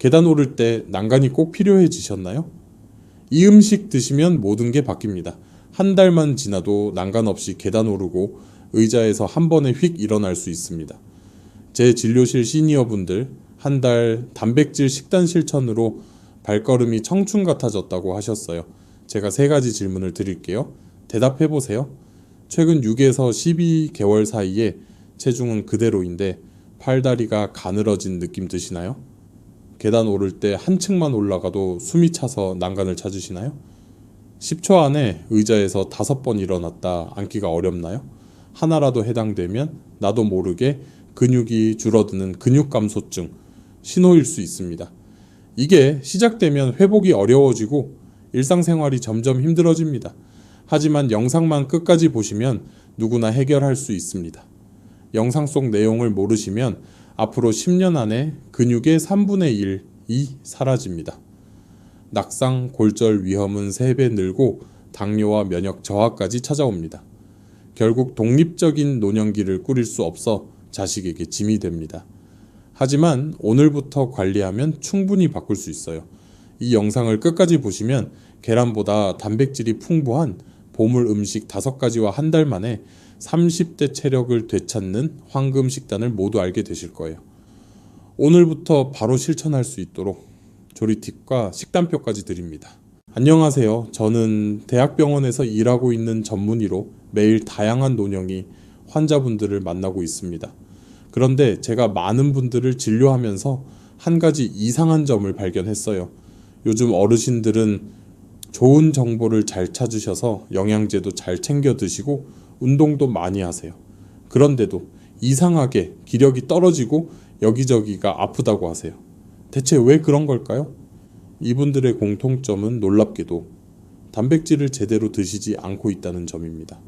계단 오를 때 난간이 꼭 필요해지셨나요? 이 음식 드시면 모든 게 바뀝니다. 한 달만 지나도 난간 없이 계단 오르고 의자에서 한 번에 휙 일어날 수 있습니다. 제 진료실 시니어분들 한 달 단백질 식단 실천으로 발걸음이 청춘 같아졌다고 하셨어요. 제가 3가지 질문을 드릴게요. 대답해 보세요. 최근 6에서 12개월 사이에 체중은 그대로인데 팔다리가 가늘어진 느낌 드시나요? 계단 오를 때 한 층만 올라가도 숨이 차서 난간을 찾으시나요? 10초 안에 의자에서 5번 일어났다 앉기가 어렵나요? 하나라도 해당되면 나도 모르게 근육이 줄어드는 근육 감소증 신호일 수 있습니다. 이게 시작되면 회복이 어려워지고 일상생활이 점점 힘들어집니다. 하지만 영상만 끝까지 보시면 누구나 해결할 수 있습니다. 영상 속 내용을 모르시면 앞으로 10년 안에 근육의 3분의 1이 사라집니다. 낙상, 골절 위험은 3배 늘고 당뇨와 면역 저하까지 찾아옵니다. 결국 독립적인 노년기를 꾸릴 수 없어 자식에게 짐이 됩니다. 하지만 오늘부터 관리하면 충분히 바꿀 수 있어요. 이 영상을 끝까지 보시면 계란보다 단백질이 풍부한 보물 음식 5가지와 한 달 만에 30대 체력을 되찾는 황금 식단을 모두 알게 되실 거예요. 오늘부터 바로 실천할 수 있도록 조리팁과 식단표까지 드립니다. 안녕하세요. 저는 대학병원에서 일하고 있는 전문의로 매일 다양한 노년기 환자분들을 만나고 있습니다. 그런데 제가 많은 분들을 진료하면서 한 가지 이상한 점을 발견했어요. 요즘 어르신들은 좋은 정보를 잘 찾으셔서 영양제도 잘 챙겨 드시고 운동도 많이 하세요. 그런데도 이상하게 기력이 떨어지고 여기저기가 아프다고 하세요. 대체 왜 그런 걸까요? 이분들의 공통점은 놀랍게도 단백질을 제대로 드시지 않고 있다는 점입니다.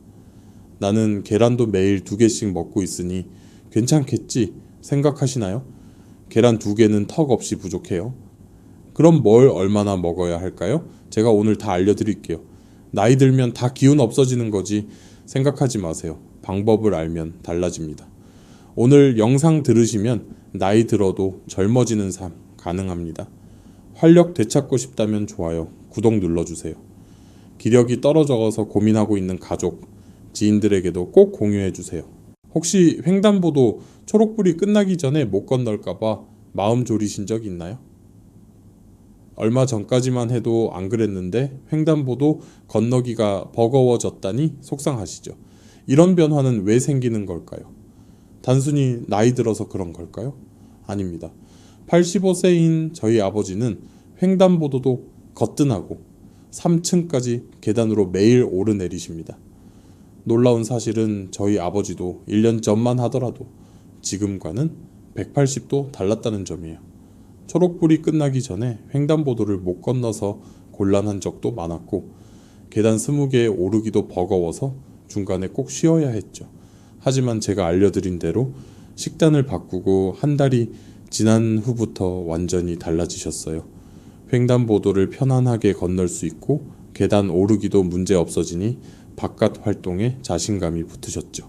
나는 계란도 매일 2개씩 먹고 있으니 괜찮겠지 생각하시나요? 계란 2개는 턱 없이 부족해요. 그럼 뭘 얼마나 먹어야 할까요? 제가 오늘 다 알려드릴게요. 나이 들면 다 기운 없어지는 거지 생각하지 마세요. 방법을 알면 달라집니다. 오늘 영상 들으시면 나이 들어도 젊어지는 삶 가능합니다. 활력 되찾고 싶다면 좋아요, 구독 눌러주세요. 기력이 떨어져서 고민하고 있는 가족, 지인들에게도 꼭 공유해주세요. 혹시 횡단보도 초록불이 끝나기 전에 못 건널까봐 마음 졸이신 적 있나요? 얼마 전까지만 해도 안 그랬는데 횡단보도 건너기가 버거워졌다니 속상하시죠? 이런 변화는 왜 생기는 걸까요? 단순히 나이 들어서 그런 걸까요? 아닙니다. 85세인 저희 아버지는 횡단보도도 거뜬하고 3층까지 계단으로 매일 오르내리십니다. 놀라운 사실은 저희 아버지도 1년 전만 하더라도 지금과는 180도 달랐다는 점이에요. 초록불이 끝나기 전에 횡단보도를 못 건너서 곤란한 적도 많았고 계단 20개 오르기도 버거워서 중간에 꼭 쉬어야 했죠. 하지만 제가 알려드린 대로 식단을 바꾸고 한 달이 지난 후부터 완전히 달라지셨어요. 횡단보도를 편안하게 건널 수 있고 계단 오르기도 문제 없어지니 바깥 활동에 자신감이 붙으셨죠.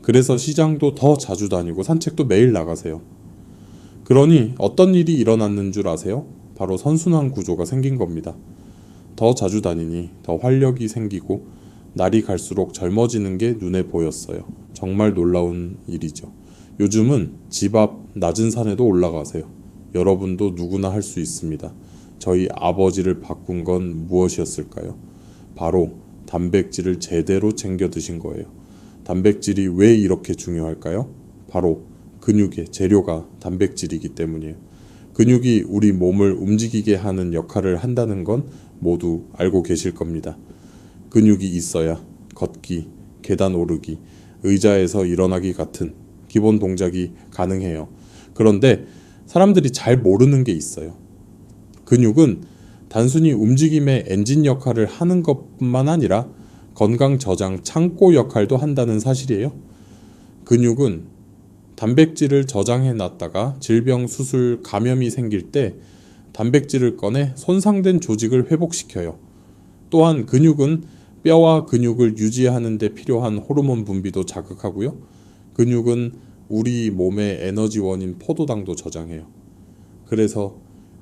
그래서 시장도 더 자주 다니고 산책도 매일 나가세요. 그러니 어떤 일이 일어났는 줄 아세요? 바로 선순환 구조가 생긴 겁니다. 더 자주 다니니 더 활력이 생기고 날이 갈수록 젊어지는 게 눈에 보였어요. 정말 놀라운 일이죠. 요즘은 집 앞 낮은 산에도 올라가세요. 여러분도 누구나 할 수 있습니다. 저희 아버지를 바꾼 건 무엇이었을까요? 바로 단백질을 제대로 챙겨 드신 거예요. 단백질이 왜 이렇게 중요할까요? 바로 근육의 재료가 단백질이기 때문이에요. 근육이 우리 몸을 움직이게 하는 역할을 한다는 건 모두 알고 계실 겁니다. 근육이 있어야 걷기, 계단 오르기, 의자에서 일어나기 같은 기본 동작이 가능해요. 그런데 사람들이 잘 모르는 게 있어요. 근육은 단순히 움직임의 엔진 역할을 하는 것뿐만 아니라 건강 저장 창고 역할도 한다는 사실이에요. 근육은 단백질을 저장해 놨다가 질병, 수술, 감염이 생길 때 단백질을 꺼내 손상된 조직을 회복시켜요. 또한 근육은 뼈와 근육을 유지하는 데 필요한 호르몬 분비도 자극하고요. 근육은 우리 몸의 에너지원인 포도당도 저장해요. 그래서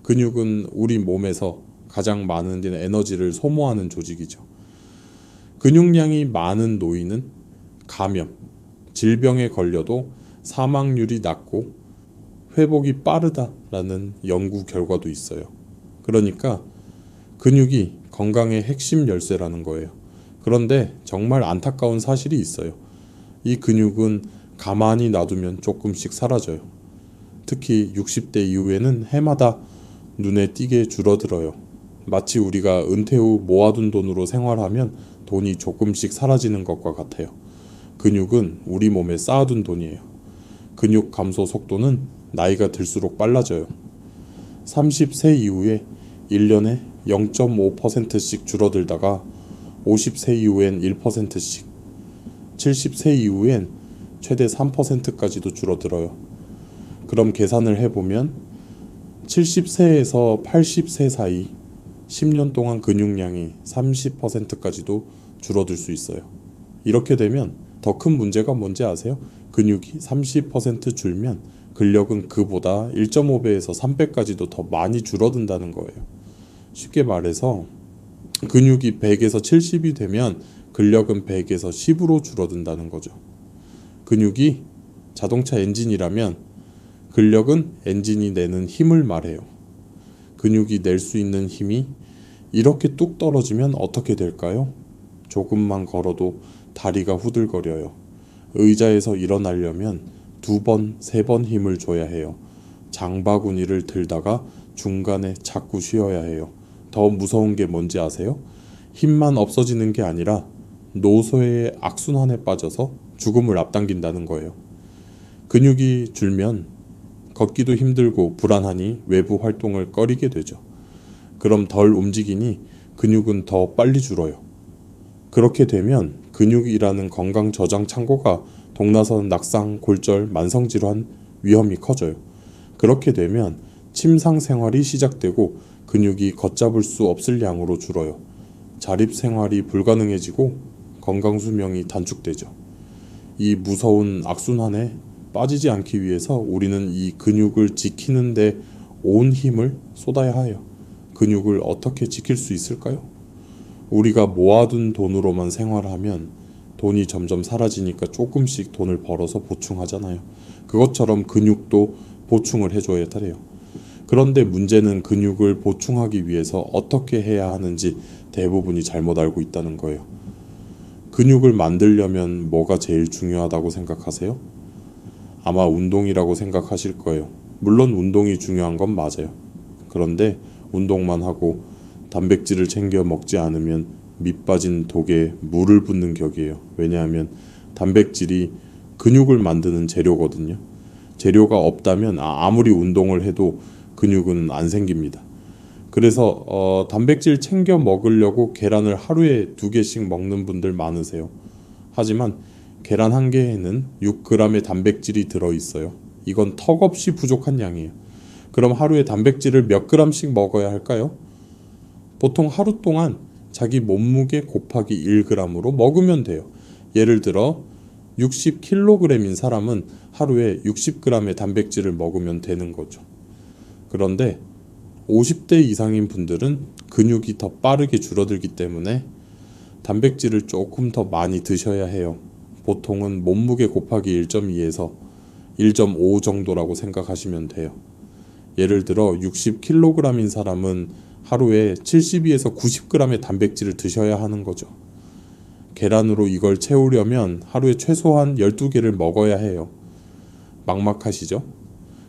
근육은 우리 몸에서 가장 많은 에너지를 소모하는 조직이죠. 근육량이 많은 노인은 감염, 질병에 걸려도 사망률이 낮고 회복이 빠르다라는 연구 결과도 있어요. 그러니까 근육이 건강의 핵심 열쇠라는 거예요. 그런데 정말 안타까운 사실이 있어요. 이 근육은 가만히 놔두면 조금씩 사라져요. 특히 60대 이후에는 해마다 눈에 띄게 줄어들어요. 마치 우리가 은퇴 후 모아둔 돈으로 생활하면 돈이 조금씩 사라지는 것과 같아요. 근육은 우리 몸에 쌓아둔 돈이에요. 근육 감소 속도는 나이가 들수록 빨라져요. 30세 이후에 1년에 0.5%씩 줄어들다가 50세 이후엔 1%씩, 70세 이후엔 최대 3%까지도 줄어들어요. 그럼 계산을 해보면 70세에서 80세 사이 10년 동안 근육량이 30%까지도 줄어들 수 있어요. 이렇게 되면 더 큰 문제가 뭔지 아세요? 근육이 30% 줄면 근력은 그보다 1.5배에서 3배까지도 더 많이 줄어든다는 거예요. 쉽게 말해서 근육이 100에서 70이 되면 근력은 100에서 10으로 줄어든다는 거죠. 근육이 자동차 엔진이라면 근력은 엔진이 내는 힘을 말해요. 근육이 낼 수 있는 힘이 이렇게 뚝 떨어지면 어떻게 될까요? 조금만 걸어도 다리가 후들거려요. 의자에서 일어나려면 2번, 3번 힘을 줘야 해요. 장바구니를 들다가 중간에 자꾸 쉬어야 해요. 더 무서운 게 뭔지 아세요? 힘만 없어지는 게 아니라 노쇠의 악순환에 빠져서 죽음을 앞당긴다는 거예요. 근육이 줄면 걷기도 힘들고 불안하니 외부 활동을 꺼리게 되죠. 그럼 덜 움직이니 근육은 더 빨리 줄어요. 그렇게 되면 근육이라는 건강 저장 창고가 동나선, 낙상, 골절, 만성질환 위험이 커져요. 그렇게 되면 침상 생활이 시작되고 근육이 걷잡을 수 없을 양으로 줄어요. 자립 생활이 불가능해지고 건강 수명이 단축되죠. 이 무서운 악순환에 빠지지 않기 위해서 우리는 이 근육을 지키는데 온 힘을 쏟아야 해요. 근육을 어떻게 지킬 수 있을까요? 우리가 모아둔 돈으로만 생활하면 돈이 점점 사라지니까 조금씩 돈을 벌어서 보충하잖아요. 그것처럼 근육도 보충을 해줘야 돼요. 그런데 문제는 근육을 보충하기 위해서 어떻게 해야 하는지 대부분이 잘못 알고 있다는 거예요. 근육을 만들려면 뭐가 제일 중요하다고 생각하세요? 아마 운동이라고 생각하실 거예요. 물론 운동이 중요한 건 맞아요. 그런데 운동만 하고 단백질을 챙겨 먹지 않으면 밑 빠진 독에 물을 붓는 격이에요. 왜냐하면 단백질이 근육을 만드는 재료거든요. 재료가 없다면 아무리 운동을 해도 근육은 안 생깁니다. 그래서 단백질 챙겨 먹으려고 계란을 하루에 2개씩 먹는 분들 많으세요. 하지만 계란 한 개에는 6g의 단백질이 들어있어요. 이건 턱없이 부족한 양이에요. 그럼 하루에 단백질을 몇 g씩 먹어야 할까요? 보통 하루 동안 자기 몸무게 곱하기 1g으로 먹으면 돼요. 예를 들어 60kg인 사람은 하루에 60g의 단백질을 먹으면 되는 거죠. 그런데 50대 이상인 분들은 근육이 더 빠르게 줄어들기 때문에 단백질을 조금 더 많이 드셔야 해요. 보통은 몸무게 곱하기 1.2에서 1.5 정도라고 생각하시면 돼요. 예를 들어 60kg인 사람은 하루에 72에서 90g의 단백질을 드셔야 하는 거죠. 계란으로 이걸 채우려면 하루에 최소한 12개를 먹어야 해요. 막막하시죠?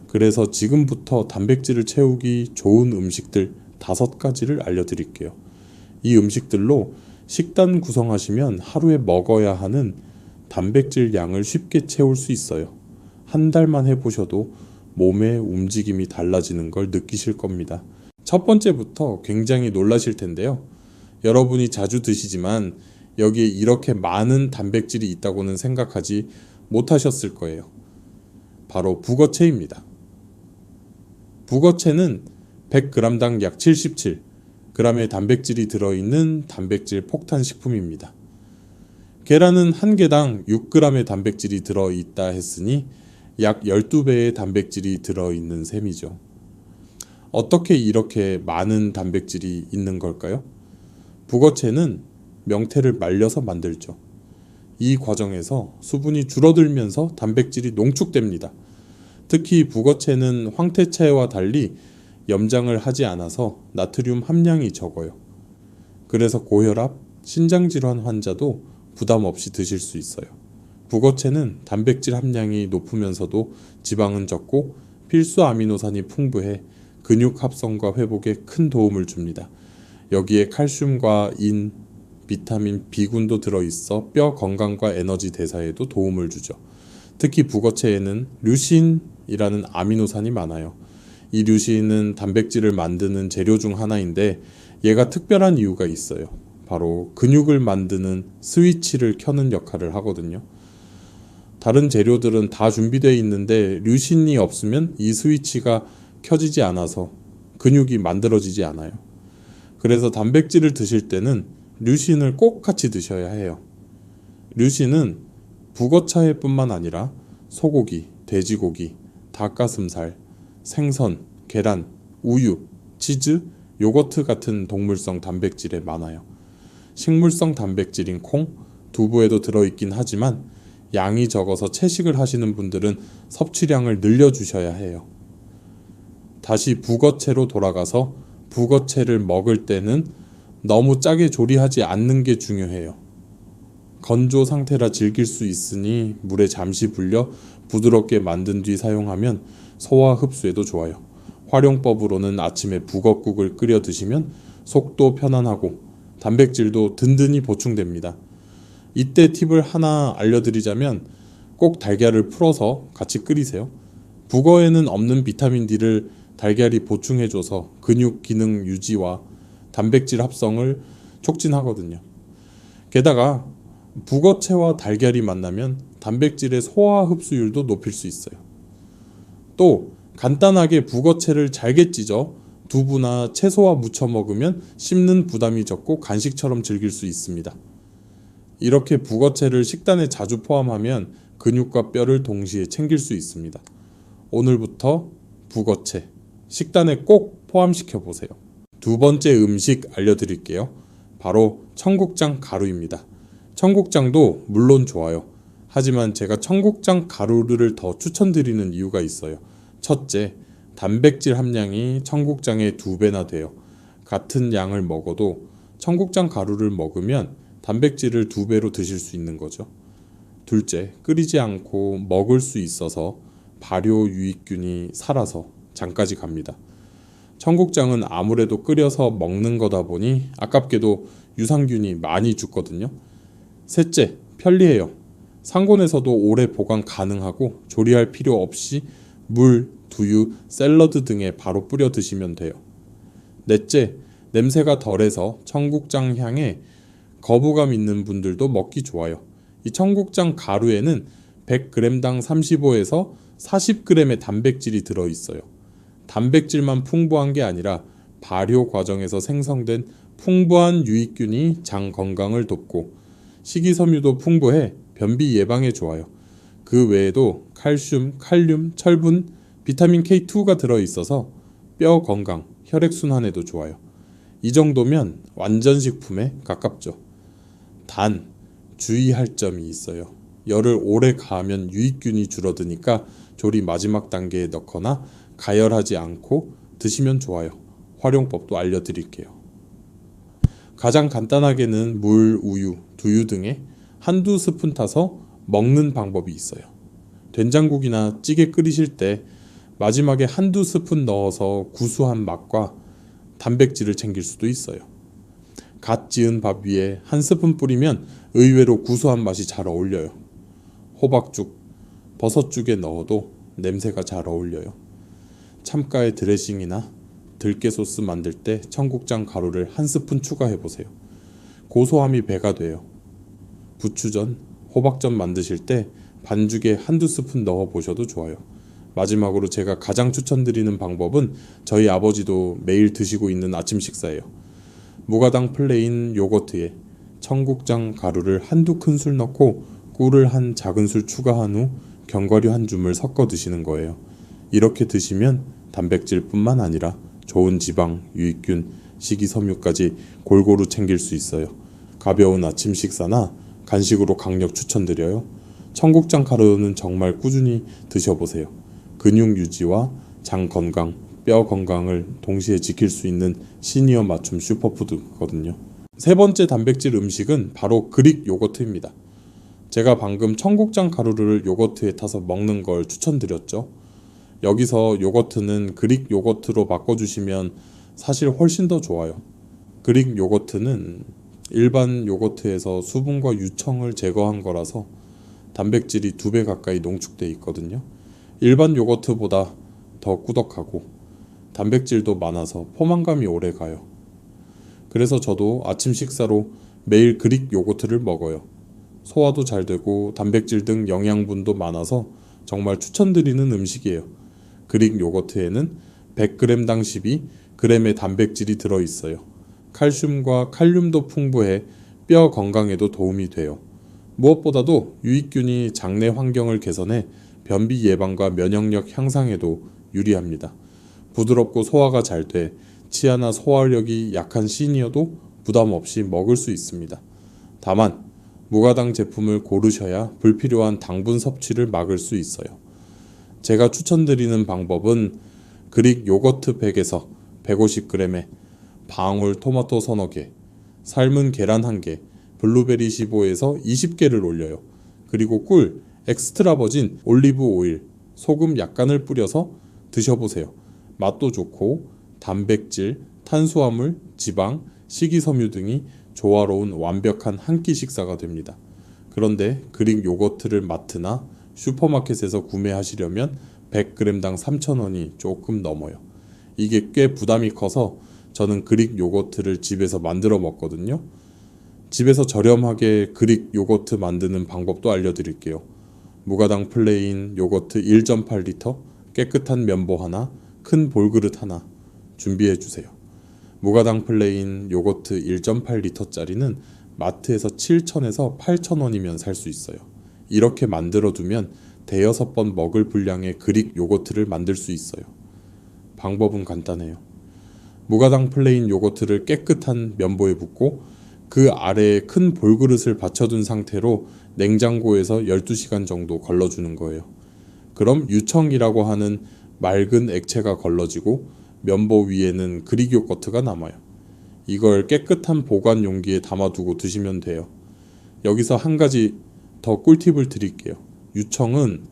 그래서 지금부터 단백질을 채우기 좋은 음식들 5가지를 알려드릴게요. 이 음식들로 식단 구성하시면 하루에 먹어야 하는 단백질 양을 쉽게 채울 수 있어요. 한 달만 해보셔도 몸의 움직임이 달라지는 걸 느끼실 겁니다. 첫 번째부터 굉장히 놀라실 텐데요. 여러분이 자주 드시지만 여기에 이렇게 많은 단백질이 있다고는 생각하지 못하셨을 거예요. 바로 북어채입니다. 북어채는 100g당 약 77g의 단백질이 들어있는 단백질 폭탄 식품입니다. 계란은 한 개당 6g의 단백질이 들어있다 했으니 약 12배의 단백질이 들어있는 셈이죠. 어떻게 이렇게 많은 단백질이 있는 걸까요? 북어채는 명태를 말려서 만들죠. 이 과정에서 수분이 줄어들면서 단백질이 농축됩니다. 특히 북어채는 황태채와 달리 염장을 하지 않아서 나트륨 함량이 적어요. 그래서 고혈압, 신장질환 환자도 부담 없이 드실 수 있어요. 북어채는 단백질 함량이 높으면서도 지방은 적고 필수 아미노산이 풍부해 근육 합성과 회복에 큰 도움을 줍니다. 여기에 칼슘과 인, 비타민 B군도 들어있어 뼈 건강과 에너지 대사에도 도움을 주죠. 특히 북어채에는 류신이라는 아미노산이 많아요. 이 류신은 단백질을 만드는 재료 중 하나인데 얘가 특별한 이유가 있어요. 바로 근육을 만드는 스위치를 켜는 역할을 하거든요. 다른 재료들은 다 준비되어 있는데 류신이 없으면 이 스위치가 켜지지 않아서 근육이 만들어지지 않아요. 그래서 단백질을 드실 때는 류신을 꼭 같이 드셔야 해요. 류신은 북어차에 뿐만 아니라 소고기, 돼지고기, 닭가슴살, 생선, 계란, 우유, 치즈, 요거트 같은 동물성 단백질에 많아요. 식물성 단백질인 콩, 두부에도 들어있긴 하지만 양이 적어서 채식을 하시는 분들은 섭취량을 늘려주셔야 해요. 다시 북어채로 돌아가서 북어채를 먹을 때는 너무 짜게 조리하지 않는 게 중요해요. 건조 상태라 질길 수 있으니 물에 잠시 불려 부드럽게 만든 뒤 사용하면 소화 흡수에도 좋아요. 활용법으로는 아침에 북어국을 끓여 드시면 속도 편안하고 단백질도 든든히 보충됩니다. 이때 팁을 하나 알려드리자면 꼭 달걀을 풀어서 같이 끓이세요. 북어에는 없는 비타민 D를 달걀이 보충해줘서 근육 기능 유지와 단백질 합성을 촉진하거든요. 게다가 북어채와 달걀이 만나면 단백질의 소화 흡수율도 높일 수 있어요. 또 간단하게 북어채를 잘게 찢어 두부나 채소와 무쳐 먹으면 씹는 부담이 적고 간식처럼 즐길 수 있습니다. 이렇게 북어채를 식단에 자주 포함하면 근육과 뼈를 동시에 챙길 수 있습니다. 오늘부터 북어채 식단에 꼭 포함시켜 보세요. 두 번째 음식 알려드릴게요. 바로 청국장 가루입니다. 청국장도 물론 좋아요. 하지만 제가 청국장 가루를 더 추천드리는 이유가 있어요. 첫째, 단백질 함량이 청국장의 2배나 돼요. 같은 양을 먹어도 청국장 가루를 먹으면 단백질을 2배로 드실 수 있는 거죠. 둘째, 끓이지 않고 먹을 수 있어서 발효 유익균이 살아서 장까지 갑니다. 청국장은 아무래도 끓여서 먹는 거다 보니 아깝게도 유산균이 많이 죽거든요. 셋째, 편리해요. 상온에서도 오래 보관 가능하고 조리할 필요 없이 물, 두유, 샐러드 등에 바로 뿌려 드시면 돼요. 넷째, 냄새가 덜해서 청국장 향에 거부감 있는 분들도 먹기 좋아요. 이 청국장 가루에는 100g당 35에서 40g의 단백질이 들어있어요. 단백질만 풍부한 게 아니라 발효 과정에서 생성된 풍부한 유익균이 장 건강을 돕고 식이섬유도 풍부해 변비 예방에 좋아요. 그 외에도 칼슘, 칼륨, 철분, 비타민 K2가 들어있어서 뼈 건강, 혈액순환에도 좋아요. 이 정도면 완전 식품에 가깝죠. 단, 주의할 점이 있어요. 열을 오래 가하면 유익균이 줄어드니까 조리 마지막 단계에 넣거나 가열하지 않고 드시면 좋아요. 활용법도 알려드릴게요. 가장 간단하게는 물, 우유, 두유 등에 한두 스푼 타서 먹는 방법이 있어요. 된장국이나 찌개 끓이실 때 마지막에 한두 스푼 넣어서 구수한 맛과 단백질을 챙길 수도 있어요. 갓 지은 밥 위에 한 스푼 뿌리면 의외로 구수한 맛이 잘 어울려요. 호박죽, 버섯죽에 넣어도 냄새가 잘 어울려요. 참깨 드레싱이나 들깨 소스 만들 때 청국장 가루를 한 스푼 추가해보세요. 고소함이 배가 돼요. 부추전, 호박전 만드실 때 반죽에 한두 스푼 넣어보셔도 좋아요. 마지막으로 제가 가장 추천드리는 방법은 저희 아버지도 매일 드시고 있는 아침 식사예요. 무가당 플레인 요거트에 청국장 가루를 한두 큰술 넣고 꿀을 한 작은술 추가한 후 견과류 한 줌을 섞어 드시는 거예요. 이렇게 드시면 단백질뿐만 아니라 좋은 지방, 유익균, 식이섬유까지 골고루 챙길 수 있어요. 가벼운 아침 식사나 간식으로 강력 추천드려요. 청국장 가루는 정말 꾸준히 드셔보세요. 근육 유지와 장 건강, 뼈 건강을 동시에 지킬 수 있는 시니어 맞춤 슈퍼푸드거든요. 세 번째 단백질 음식은 바로 그릭 요거트입니다. 제가 방금 청국장 가루를 요거트에 타서 먹는 걸 추천드렸죠. 여기서 요거트는 그릭 요거트로 바꿔주시면 사실 훨씬 더 좋아요. 그릭 요거트는 일반 요거트에서 수분과 유청을 제거한 거라서 단백질이 2배 가까이 농축돼 있거든요. 일반 요거트보다 더 꾸덕하고 단백질도 많아서 포만감이 오래 가요. 그래서 저도 아침 식사로 매일 그릭 요거트를 먹어요. 소화도 잘 되고 단백질 등 영양분도 많아서 정말 추천드리는 음식이에요. 그릭 요거트에는 100g당 12g의 단백질이 들어있어요. 칼슘과 칼륨도 풍부해 뼈 건강에도 도움이 돼요. 무엇보다도 유익균이 장내 환경을 개선해 변비 예방과 면역력 향상에도 유리합니다. 부드럽고 소화가 잘 돼 치아나 소화력이 약한 시니어도 부담 없이 먹을 수 있습니다. 다만 무가당 제품을 고르셔야 불필요한 당분 섭취를 막을 수 있어요. 제가 추천드리는 방법은 그릭 요거트 팩에서 150g에 방울 토마토 서너 개, 삶은 계란 1개, 블루베리 15에서 20개를 올려요. 그리고 꿀, 엑스트라 버진 올리브 오일, 소금 약간을 뿌려서 드셔보세요. 맛도 좋고 단백질, 탄수화물, 지방, 식이섬유 등이 조화로운 완벽한 한 끼 식사가 됩니다. 그런데 그릭 요거트를 마트나 슈퍼마켓에서 구매하시려면 100g당 3,000원이 조금 넘어요. 이게 꽤 부담이 커서 저는 그릭 요거트를 집에서 만들어 먹거든요. 집에서 저렴하게 그릭 요거트 만드는 방법도 알려드릴게요. 무가당 플레인 요거트 1.8리터, 깨끗한 면보 하나, 큰 볼그릇 하나 준비해 주세요. 무가당 플레인 요거트 1.8리터짜리는 마트에서 7,000에서 8,000원이면 살 수 있어요. 이렇게 만들어 두면 대여섯 번 먹을 분량의 그릭 요거트를 만들 수 있어요. 방법은 간단해요. 무가당 플레인 요거트를 깨끗한 면보에 붓고 그 아래에 큰 볼그릇을 받쳐둔 상태로 냉장고에서 12시간 정도 걸러주는 거예요. 그럼 유청이라고 하는 맑은 액체가 걸러지고 면보 위에는 그릭 요거트가 남아요. 이걸 깨끗한 보관 용기에 담아두고 드시면 돼요. 여기서 한 가지 더 꿀팁을 드릴게요. 유청은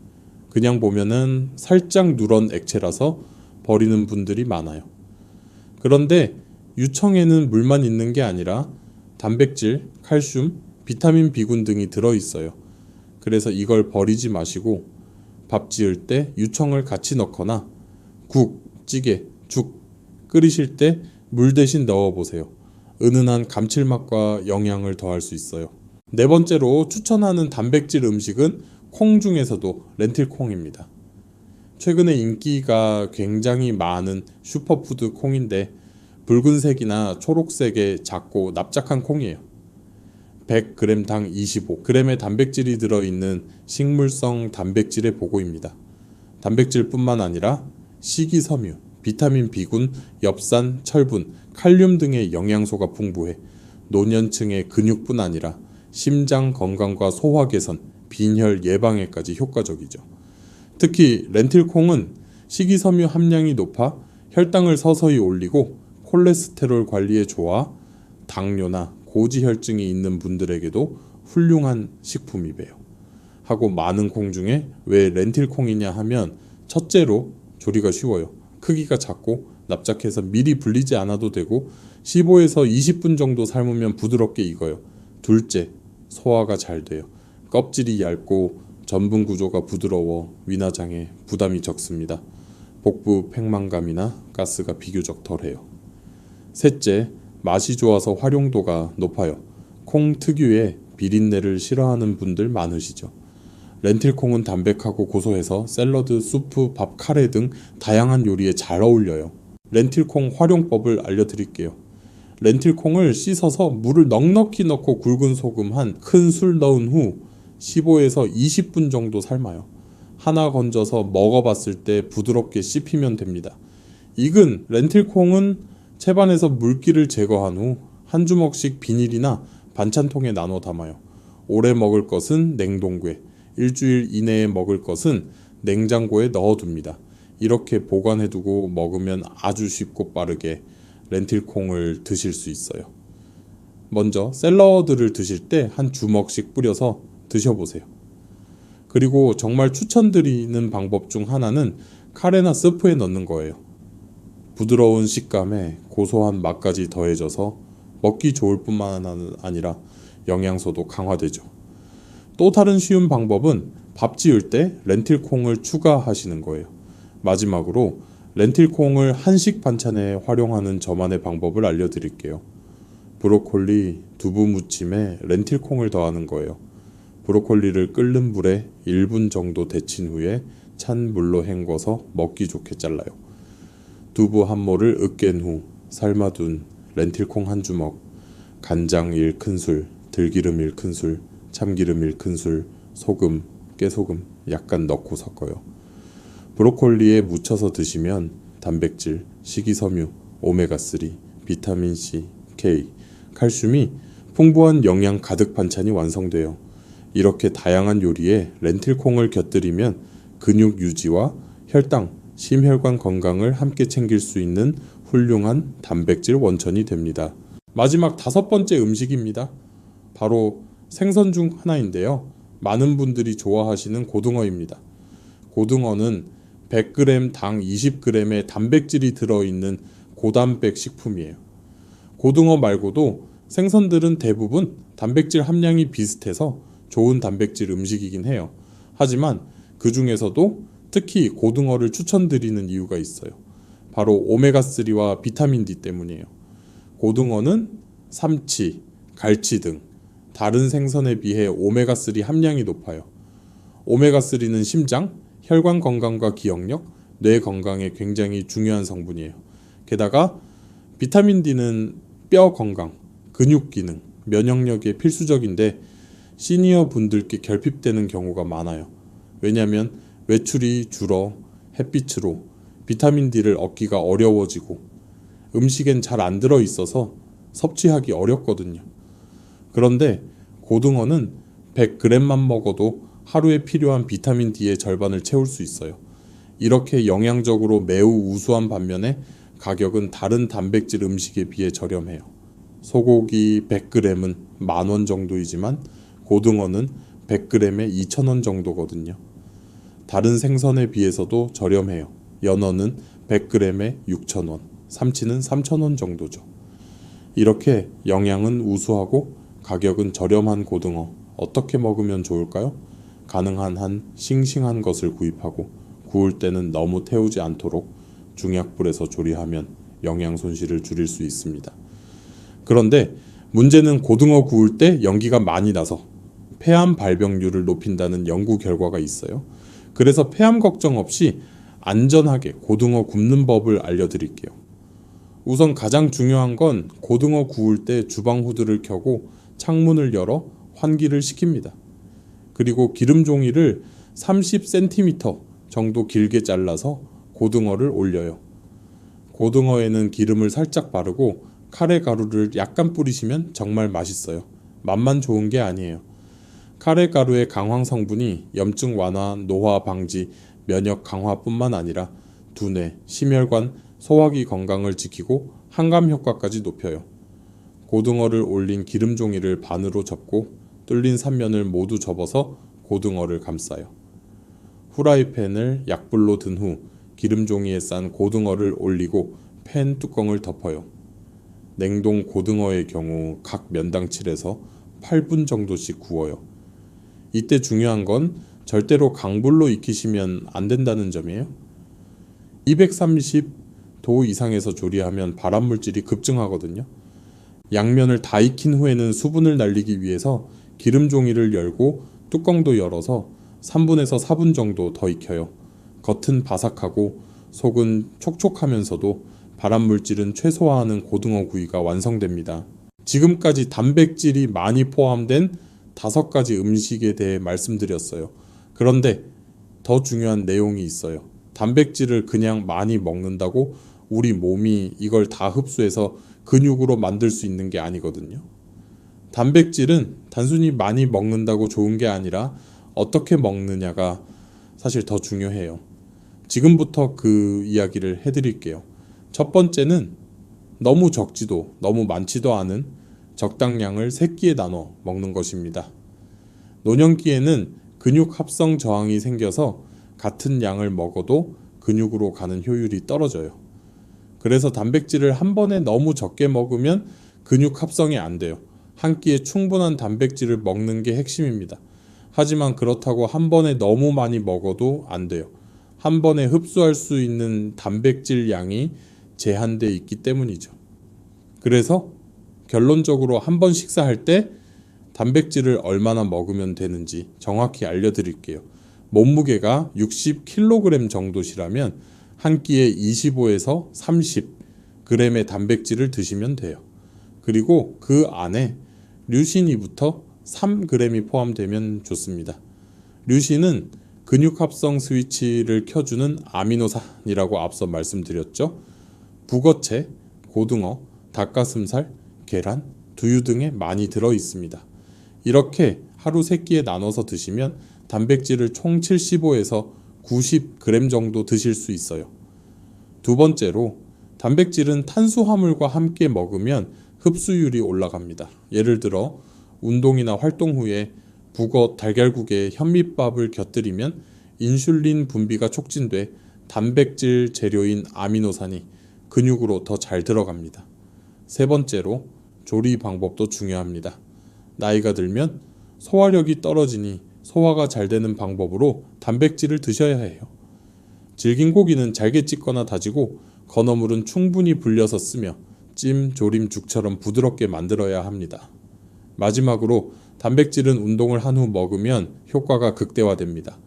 그냥 보면은 살짝 누런 액체라서 버리는 분들이 많아요. 그런데 유청에는 물만 있는 게 아니라 단백질, 칼슘, 비타민 B군 등이 들어있어요. 그래서 이걸 버리지 마시고 밥 지을 때 유청을 같이 넣거나 국, 찌개, 죽 끓이실 때 물 대신 넣어보세요. 은은한 감칠맛과 영양을 더할 수 있어요. 네 번째로 추천하는 단백질 음식은 콩 중에서도 렌틸콩입니다. 최근에 인기가 굉장히 많은 슈퍼푸드 콩인데 붉은색이나 초록색의 작고 납작한 콩이에요. 100g당 25g의 단백질이 들어있는 식물성 단백질의 보고입니다. 단백질뿐만 아니라 식이섬유, 비타민 B군, 엽산, 철분, 칼륨 등의 영양소가 풍부해 노년층의 근육뿐 아니라 심장 건강과 소화 개선, 빈혈 예방에까지 효과적이죠. 특히 렌틸콩은 식이섬유 함량이 높아 혈당을 서서히 올리고 콜레스테롤 관리에 좋아 당뇨나 고지혈증이 있는 분들에게도 훌륭한 식품이래요. 하고 많은 콩 중에 왜 렌틸콩이냐 하면 첫째로 조리가 쉬워요. 크기가 작고 납작해서 미리 불리지 않아도 되고 15에서 20분 정도 삶으면 부드럽게 익어요. 둘째, 소화가 잘 돼요. 껍질이 얇고 전분 구조가 부드러워 위나장에 부담이 적습니다. 복부 팽만감이나 가스가 비교적 덜해요. 셋째, 맛이 좋아서 활용도가 높아요. 콩 특유의 비린내를 싫어하는 분들 많으시죠. 렌틸콩은 담백하고 고소해서 샐러드, 수프, 밥, 카레 등 다양한 요리에 잘 어울려요. 렌틸콩 활용법을 알려드릴게요. 렌틸콩을 씻어서 물을 넉넉히 넣고 굵은 소금 한 큰술 넣은 후 15에서 20분 정도 삶아요. 하나 건져서 먹어봤을 때 부드럽게 씹히면 됩니다. 익은 렌틸콩은 채반에서 물기를 제거한 후 한 주먹씩 비닐이나 반찬통에 나눠 담아요. 오래 먹을 것은 냉동고에, 일주일 이내에 먹을 것은 냉장고에 넣어둡니다. 이렇게 보관해두고 먹으면 아주 쉽고 빠르게 렌틸콩을 드실 수 있어요. 먼저 샐러드를 드실 때 한 주먹씩 뿌려서 드셔보세요. 그리고 정말 추천드리는 방법 중 하나는 카레나 스프에 넣는 거예요. 부드러운 식감에 고소한 맛까지 더해져서 먹기 좋을 뿐만 아니라 영양소도 강화되죠. 또 다른 쉬운 방법은 밥 지을 때 렌틸콩을 추가하시는 거예요. 마지막으로 렌틸콩을 한식 반찬에 활용하는 저만의 방법을 알려드릴게요. 브로콜리, 두부 무침에 렌틸콩을 더하는 거예요. 브로콜리를 끓는 물에 1분 정도 데친 후에 찬 물로 헹궈서 먹기 좋게 잘라요. 두부 한 모를 으깬 후 삶아둔 렌틸콩 한 주먹, 간장 1큰술, 들기름 1큰술, 참기름 1큰술, 소금, 깨소금 약간 넣고 섞어요. 브로콜리에 묻혀서 드시면 단백질, 식이섬유, 오메가3, 비타민C, K, 칼슘이 풍부한 영양 가득 반찬이 완성돼요. 이렇게 다양한 요리에 렌틸콩을 곁들이면 근육 유지와 혈당, 심혈관 건강을 함께 챙길 수 있는 훌륭한 단백질 원천이 됩니다. 마지막 5번째 음식입니다. 바로 생선 중 하나인데요. 많은 분들이 좋아하시는 고등어입니다. 고등어는 100g 당 20g의 단백질이 들어있는 고단백 식품이에요. 고등어 말고도 생선들은 대부분 단백질 함량이 비슷해서 좋은 단백질 음식이긴 해요. 하지만 그 중에서도 특히 고등어를 추천드리는 이유가 있어요. 바로 오메가3와 비타민 D 때문이에요. 고등어는 삼치, 갈치 등 다른 생선에 비해 오메가3 함량이 높아요. 오메가3는 심장, 혈관 건강과 기억력, 뇌 건강에 굉장히 중요한 성분이에요. 게다가 비타민 D는 뼈 건강, 근육 기능, 면역력에 필수적인데 시니어 분들께 결핍되는 경우가 많아요. 왜냐하면 외출이 줄어 햇빛으로 비타민 D를 얻기가 어려워지고 음식엔 잘 안 들어 있어서 섭취하기 어렵거든요. 그런데 고등어는 100g만 먹어도 하루에 필요한 비타민 D의 절반을 채울 수 있어요. 이렇게 영양적으로 매우 우수한 반면에 가격은 다른 단백질 음식에 비해 저렴해요. 소고기 100g은 10,000원 정도이지만 고등어는 100g에 2,000원 정도거든요. 다른 생선에 비해서도 저렴해요. 연어는 100g에 6,000원, 삼치는 3,000원 정도죠. 이렇게 영양은 우수하고 가격은 저렴한 고등어 어떻게 먹으면 좋을까요? 가능한 한 싱싱한 것을 구입하고 구울 때는 너무 태우지 않도록 중약불에서 조리하면 영양 손실을 줄일 수 있습니다. 그런데 문제는 고등어 구울 때 연기가 많이 나서 폐암 발병률을 높인다는 연구 결과가 있어요. 그래서 폐암 걱정 없이 안전하게 고등어 굽는 법을 알려드릴게요. 우선 가장 중요한 건 고등어 구울 때 주방 후드를 켜고 창문을 열어 환기를 시킵니다. 그리고 기름 종이를 30cm 정도 길게 잘라서 고등어를 올려요. 고등어에는 기름을 살짝 바르고 카레 가루를 약간 뿌리시면 정말 맛있어요. 맛만 좋은 게 아니에요. 카레 가루의 강황 성분이 염증 완화, 노화 방지, 면역 강화뿐만 아니라 두뇌, 심혈관, 소화기 건강을 지키고 항암 효과까지 높여요. 고등어를 올린 기름 종이를 반으로 접고 뚫린 삼면을 모두 접어서 고등어를 감싸요. 후라이팬을 약불로 든 후 기름 종이에 싼 고등어를 올리고 팬 뚜껑을 덮어요. 냉동 고등어의 경우 각 면당 7에서 8분 정도씩 구워요. 이때 중요한 건 절대로 강불로 익히시면 안 된다는 점이에요. 230도 이상에서 조리하면 발암물질이 급증하거든요. 양면을 다 익힌 후에는 수분을 날리기 위해서 기름 종이를 열고 뚜껑도 열어서 3분에서 4분 정도 더 익혀요. 겉은 바삭하고 속은 촉촉하면서도 발암물질은 최소화하는 고등어 구이가 완성됩니다. 지금까지 단백질이 많이 포함된 5가지 음식에 대해 말씀드렸어요. 그런데 더 중요한 내용이 있어요. 단백질을 그냥 많이 먹는다고 우리 몸이 이걸 다 흡수해서 근육으로 만들 수 있는 게 아니거든요. 단백질은 단순히 많이 먹는다고 좋은 게 아니라 어떻게 먹느냐가 사실 더 중요해요. 지금부터 그 이야기를 해드릴게요. 첫 번째는 너무 적지도 너무 많지도 않은 적당량을 3끼에 나눠 먹는 것입니다. 노년기에는 근육 합성 저항이 생겨서 같은 양을 먹어도 근육으로 가는 효율이 떨어져요. 그래서 단백질을 한 번에 너무 적게 먹으면 근육 합성이 안 돼요. 한 끼에 충분한 단백질을 먹는 게 핵심입니다. 하지만 그렇다고 한 번에 너무 많이 먹어도 안 돼요. 한 번에 흡수할 수 있는 단백질 양이 제한되어 있기 때문이죠. 그래서 결론적으로 한 번 식사할 때 단백질을 얼마나 먹으면 되는지 정확히 알려드릴게요. 몸무게가 60kg 정도시라면 한 끼에 25에서 30g의 단백질을 드시면 돼요. 그리고 그 안에 류신이부터 3g이 포함되면 좋습니다. 류신은 근육 합성 스위치를 켜주는 아미노산이라고 앞서 말씀드렸죠. 북어채, 고등어, 닭가슴살, 계란, 두유 등에 많이 들어 있습니다. 이렇게 하루 3끼에 나눠서 드시면 단백질을 총 75에서 90g 정도 드실 수 있어요. 두 번째로 단백질은 탄수화물과 함께 먹으면 흡수율이 올라갑니다. 예를 들어 운동이나 활동 후에 북어 달걀국에 현미밥을 곁들이면 인슐린 분비가 촉진돼 단백질 재료인 아미노산이 근육으로 더 잘 들어갑니다. 세 번째로 조리 방법도 중요합니다. 나이가 들면 소화력이 떨어지니 소화가 잘 되는 방법으로 단백질을 드셔야 해요. 질긴 고기는 잘게 찢거나 다지고 건어물은 충분히 불려서 쓰며 찜, 조림, 죽처럼 부드럽게 만들어야 합니다. 마지막으로 단백질은 운동을 한 후 먹으면 효과가 극대화됩니다.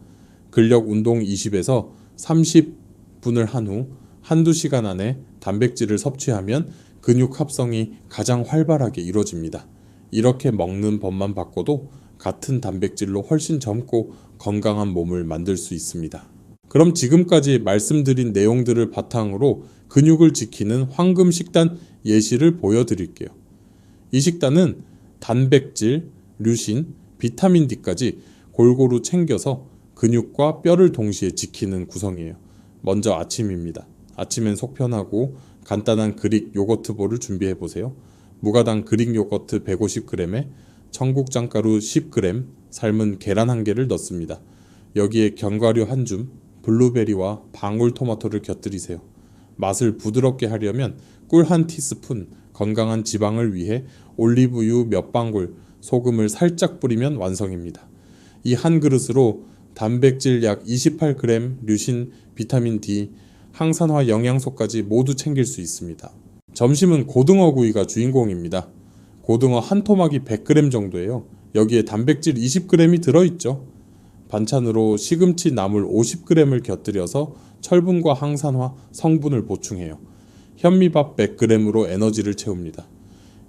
근력 운동 20에서 30분을 한 후 한두 시간 안에 단백질을 섭취하면 근육 합성이 가장 활발하게 이루어집니다. 이렇게 먹는 법만 바꿔도 같은 단백질로 훨씬 젊고 건강한 몸을 만들 수 있습니다. 그럼 지금까지 말씀드린 내용들을 바탕으로 근육을 지키는 황금 식단 예시를 보여드릴게요. 이 식단은 단백질, 류신, 비타민 D까지 골고루 챙겨서 근육과 뼈를 동시에 지키는 구성이에요. 먼저 아침입니다. 아침엔 속 편하고 간단한 그릭 요거트볼을 준비해보세요. 무가당 그릭 요거트 150g에 청국장가루 10g, 삶은 계란 1개를 넣습니다. 여기에 견과류 1줌, 블루베리와 방울토마토를 곁들이세요. 맛을 부드럽게 하려면 꿀 1티스푼, 건강한 지방을 위해 올리브유 몇 방울, 소금을 살짝 뿌리면 완성입니다. 이 한 그릇으로 단백질 약 28g, 류신, 비타민 D, 항산화 영양소까지 모두 챙길 수 있습니다. 점심은 고등어 구이가 주인공입니다. 고등어 한 토막이 100g 정도예요. 여기에 단백질 20g이 들어있죠. 반찬으로 시금치 나물 50g을 곁들여서 철분과 항산화 성분을 보충해요. 현미밥 100g으로 에너지를 채웁니다.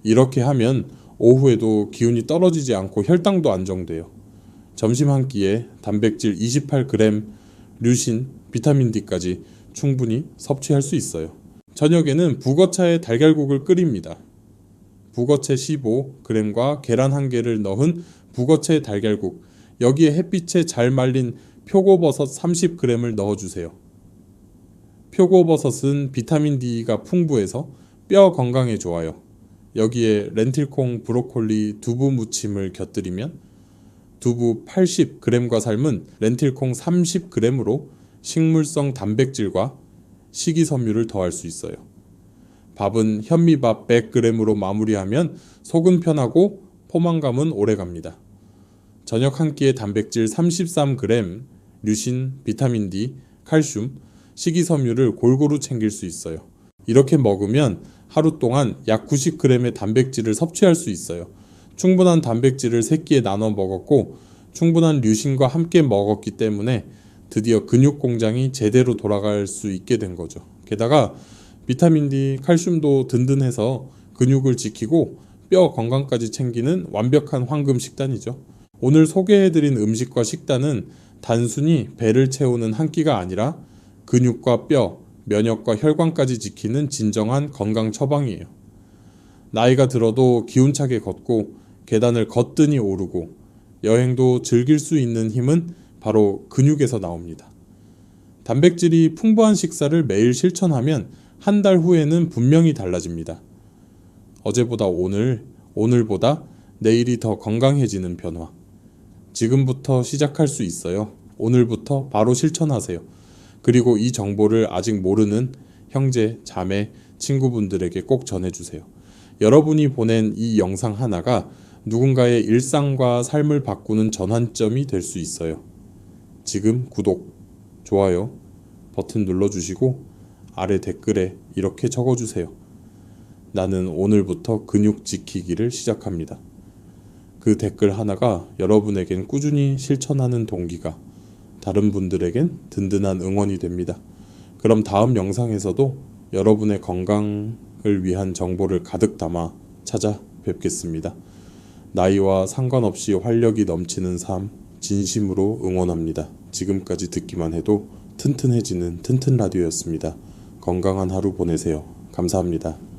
이렇게 하면 오후에도 기운이 떨어지지 않고 혈당도 안정돼요. 점심 한 끼에 단백질 28g, 류신, 비타민 D까지 충분히 섭취할 수 있어요. 저녁에는 북어차에 달걀국을 끓입니다. 북어채 15g과 계란 1개를 넣은 북어채 달걀국, 여기에 햇빛에 잘 말린 표고버섯 30g을 넣어주세요. 표고버섯은 비타민 D가 풍부해서 뼈 건강에 좋아요. 여기에 렌틸콩, 브로콜리, 두부 무침을 곁들이면 두부 80g과 삶은 렌틸콩 30g으로 식물성 단백질과 식이섬유를 더할 수 있어요. 밥은 현미밥 100g으로 마무리하면 속은 편하고 포만감은 오래갑니다. 저녁 한 끼에 단백질 33g, 류신, 비타민 D, 칼슘, 식이섬유를 골고루 챙길 수 있어요. 이렇게 먹으면 하루 동안 약 90g의 단백질을 섭취할 수 있어요. 충분한 단백질을 3끼에 나눠 먹었고 충분한 류신과 함께 먹었기 때문에 드디어 근육 공장이 제대로 돌아갈 수 있게 된 거죠. 게다가 비타민 D, 칼슘도 든든해서 근육을 지키고 뼈 건강까지 챙기는 완벽한 황금 식단이죠. 오늘 소개해드린 음식과 식단은 단순히 배를 채우는 한 끼가 아니라 근육과 뼈, 면역과 혈관까지 지키는 진정한 건강 처방이에요. 나이가 들어도 기운차게 걷고 계단을 거뜬히 오르고 여행도 즐길 수 있는 힘은 바로 근육에서 나옵니다. 단백질이 풍부한 식사를 매일 실천하면 한 달 후에는 분명히 달라집니다. 어제보다 오늘, 오늘보다 내일이 더 건강해지는 변화. 지금부터 시작할 수 있어요. 오늘부터 바로 실천하세요. 그리고 이 정보를 아직 모르는 형제, 자매, 친구분들에게 꼭 전해주세요. 여러분이 보낸 이 영상 하나가 누군가의 일상과 삶을 바꾸는 전환점이 될 수 있어요. 지금 구독, 좋아요 버튼 눌러주시고 아래 댓글에 이렇게 적어주세요. 나는 오늘부터 근육 지키기를 시작합니다. 그 댓글 하나가 여러분에겐 꾸준히 실천하는 동기가, 다른 분들에겐 든든한 응원이 됩니다. 그럼 다음 영상에서도 여러분의 건강을 위한 정보를 가득 담아 찾아뵙겠습니다. 나이와 상관없이 활력이 넘치는 삶 진심으로 응원합니다. 지금까지 듣기만 해도 튼튼해지는 튼튼라디오였습니다. 건강한 하루 보내세요. 감사합니다.